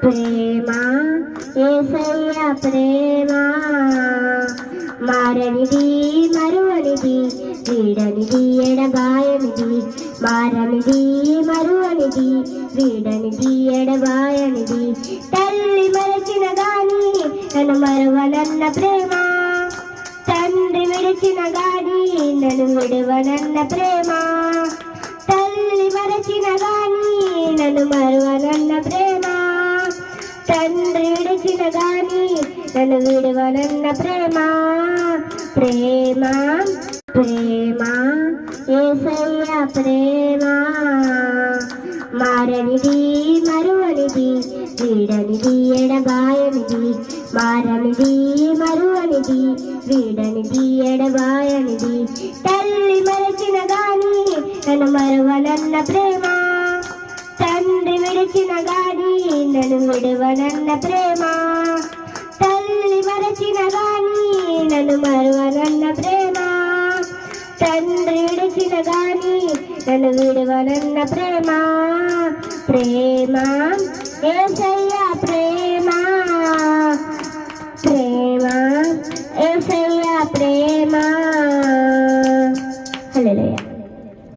ప్రేమ యేసయ్య ప్రేమ మారనిది మరువనిది వీడనిది ఎడబాయనిది మారనిది మరువనిది వీడనిది ఎడబాయనిది తల్లి మరచిన గాని నన్ను మరువనన్న ప్రేమ తండ్రి విడిచిన గాని నన్ను విడువనన్న ప్రేమ తల్లి మరచిన గాని నన్ను మరువనన్న ప్రేమ తండ్రి విడిచిన గాని నన్ను విడువనన్న ప్రేమ ప్రేమ ప్రేమ యేసయ్య ప్రేమ మారనిది మరువనిది వీడనిది ఎడబాయనిది మారనిది మరువనిది వీడనిది ఎడబాయనిది తల్లి మరచిన గాని నన్ను మరువనన్న ప్రేమ తండ్రి విడిచిన గాని నన్ను విడువనన్న ప్రేమ తల్లి మరచిన గాని నన్ను మరువనన్న ప్రేమ తండ్రి విడిచిన గాని నన్ను విడువనన్న ప్రేమ ప్రేమ యేసయ్య ప్రేమ ప్రేమ యేసయ్య ప్రేమ హల్లెలూయా.